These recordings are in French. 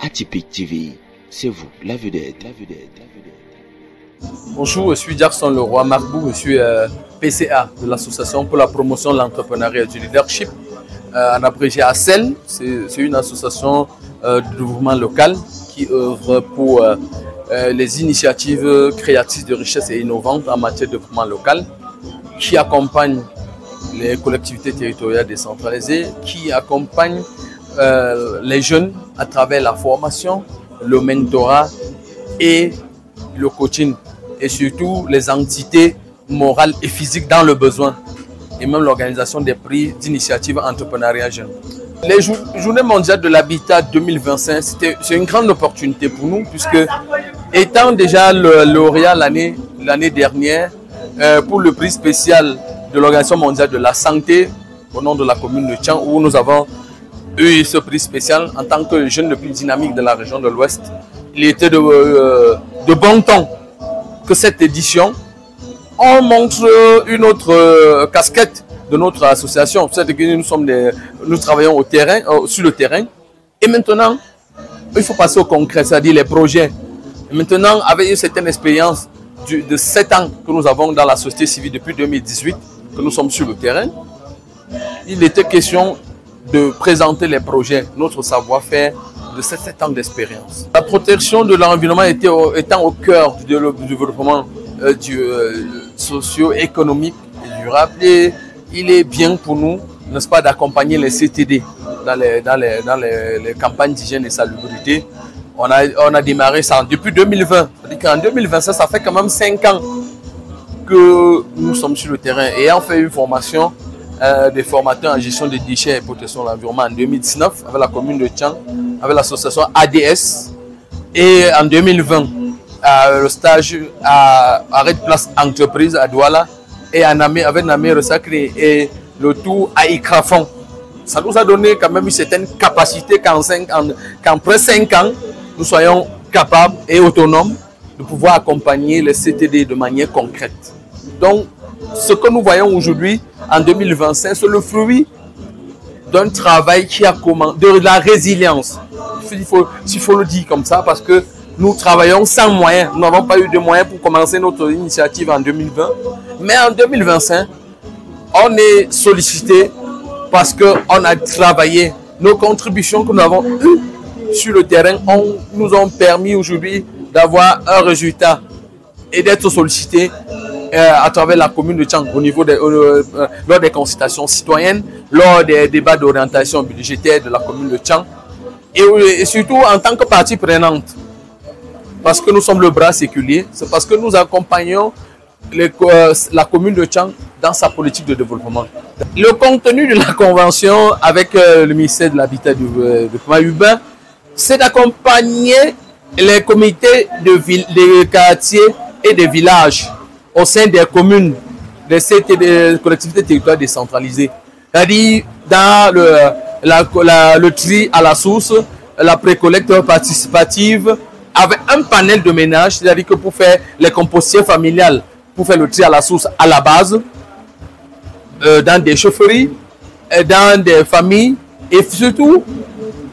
Atypique TV, c'est vous, la vedette. Bonjour, je suis Jackson Leroy Marbou, je suis PCA de l'Association pour la promotion de l'entrepreneuriat et du leadership, en abrégé ACEL. C'est une association de développement local qui œuvre pour les initiatives créatives de richesse et innovantes en matière de développement local, qui accompagne les collectivités territoriales décentralisées, qui accompagne les jeunes à travers la formation, le mentorat et le coaching, et surtout les entités morales et physiques dans le besoin, et même l'organisation des prix d'initiative entrepreneuriat jeune. Les Journées mondiales de l'habitat 2025, c'est une grande opportunité pour nous, puisque étant déjà le lauréat l'année dernière pour le prix spécial de l'Organisation mondiale de la santé au nom de la commune de Tchang, où nous avons eu ce prix spécial en tant que jeune le plus dynamique de la région de l'Ouest. Il était de bon ton que cette édition, on montre une autre casquette de notre association. C'est que nous travaillons au terrain, sur le terrain. Et maintenant, il faut passer au concret, c'est-à-dire les projets. Et maintenant, avec une certaine expérience de 7 ans que nous avons dans la société civile depuis 2018, que nous sommes sur le terrain, il était question de présenter les projets, notre savoir-faire de ces 7 ans d'expérience. La protection de l'environnement étant au cœur du développement socio-économique et durable, et il est bien pour nous, n'est-ce pas, d'accompagner les CTD dans les campagnes d'hygiène et salubrité. On a démarré ça depuis 2020. C'est-à-dire qu'en 2025, ça fait quand même 5 ans que nous sommes sur le terrain et on fait une formation des formateurs en gestion des déchets et protection de l'environnement en 2019 avec la commune de Tchang, avec l'association ADS, et en 2020 le stage à Arrêt de Place Entreprise à Douala et avec Namé Resacré et le tout à Ikrafon. Ça nous a donné quand même une certaine capacité qu'après 5 ans, nous soyons capables et autonomes de pouvoir accompagner les CTD de manière concrète. Donc, ce que nous voyons aujourd'hui, en 2025, c'est le fruit d'un travail qui a commencé, de la résilience. Il faut le dire comme ça, parce que nous travaillons sans moyens. Nous n'avons pas eu de moyens pour commencer notre initiative en 2020. Mais en 2025, on est sollicité parce qu'on a travaillé. Nos contributions que nous avons eues sur le terrain nous ont permis aujourd'hui d'avoir un résultat et d'être sollicités à travers la commune de Tchang au niveau lors des consultations citoyennes, lors des débats d'orientation budgétaire de la commune de Tchang, et surtout en tant que partie prenante, parce que nous sommes le bras séculier, c'est parce que nous accompagnons la commune de Tchang dans sa politique de développement. Le contenu de la convention avec le ministère de l'Habitat et du développement urbain, c'est d'accompagner les comités de quartiers et des villages au sein des communes, des collectivités territoriales décentralisées. C'est-à-dire dans le tri à la source, la précollecte participative, avec un panel de ménages, c'est-à-dire que pour faire les compostières familiales, pour faire le tri à la source à la base, dans des chaufferies, dans des familles, et surtout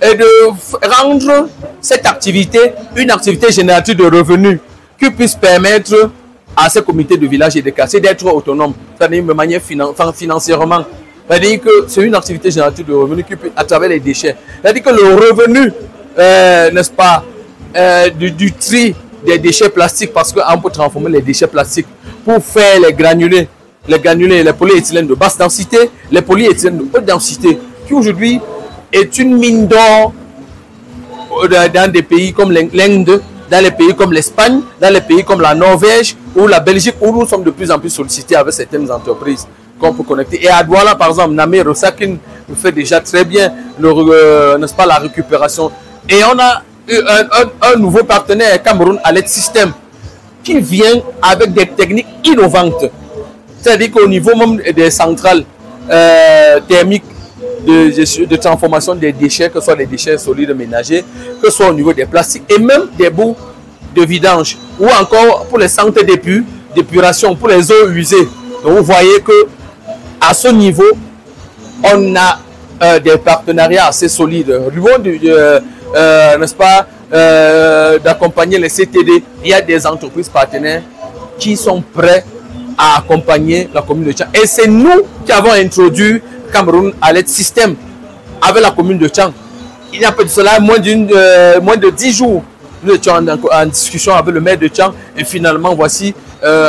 de rendre cette activité une activité génératrice de revenus qui puisse permettre à ces comités de village et de quartier d'être autonomes, c'est-à-dire de manière financièrement. C'est-à-dire que c'est une activité génératrice de revenus qui peut, à travers les déchets. C'est-à-dire que le revenu, n'est-ce pas, du tri des déchets plastiques, parce qu'on peut transformer les déchets plastiques pour faire les granulés, les polyéthylènes de basse densité, les polyéthylènes de haute densité, qui aujourd'hui est une mine d'or dans des pays comme l'Inde, dans les pays comme l'Espagne, dans les pays comme la Norvège ou la Belgique, où nous sommes de plus en plus sollicités avec certaines entreprises qu'on peut connecter. Et à Douala, par exemple, Namé Rosakin fait déjà très bien n'est-ce pas, la récupération. Et on a eu un nouveau partenaire, Cameroun Alert System, qui vient avec des techniques innovantes. C'est-à-dire qu'au niveau même des centrales thermiques de transformation des déchets, que ce soit les déchets solides ménagers, que ce soit au niveau des plastiques et même des bouts de vidange, ou encore pour les centres d'épuration, pour les eaux usées. Donc vous voyez que à ce niveau, on a des partenariats assez solides. Au niveau n'est-ce pas, d'accompagner les CTD. Il y a des entreprises partenaires qui sont prêts à accompagner la commune de Tchang. Et c'est nous qui avons introduit Cameroun à l'aide système avec la commune de Tchang. Il y a peu de cela, moins de 10 jours, nous étions en discussion avec le maire de Tchang. Et finalement, voici,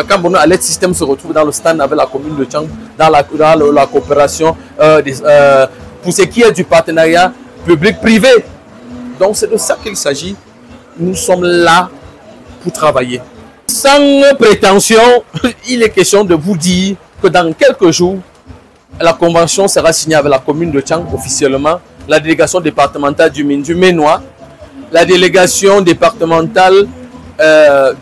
Cameroun à l'aide système se retrouve dans le stand avec la commune de Tchang, dans la coopération pour ce qui est du partenariat public-privé. Donc c'est de ça qu'il s'agit. Nous sommes là pour travailler. Sans prétention, il est question de vous dire que dans quelques jours, la convention sera signée avec la commune de Tchang officiellement, la délégation départementale du Ménois, la délégation départementale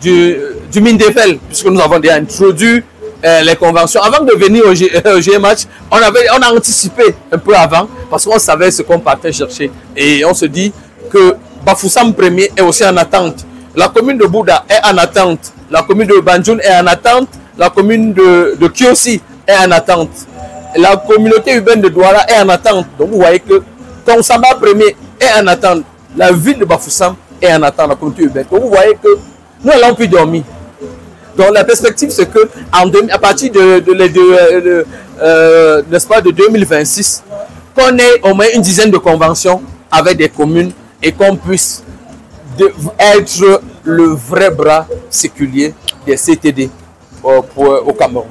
du Mindefel, puisque nous avons déjà introduit les conventions. Avant de venir au GMH, on a anticipé un peu avant, parce qu'on savait ce qu'on partait chercher. Et on se dit que Bafoussam Premier est aussi en attente. La commune de Bouddha est en attente. La commune de Banjoun est en attente. La commune de Kiosi est en attente. La communauté urbaine de Douala est en attente. Donc vous voyez que Tonsamba Premier est en attente. La ville de Bafoussam est en attente, la communauté urbaine. Donc vous voyez que nous allons plus dormir. Donc la perspective c'est que à partir n'est-ce pas, de 2026, qu'on ait au moins une dizaine de conventions avec des communes et qu'on puisse être le vrai bras séculier des CTD au Cameroun.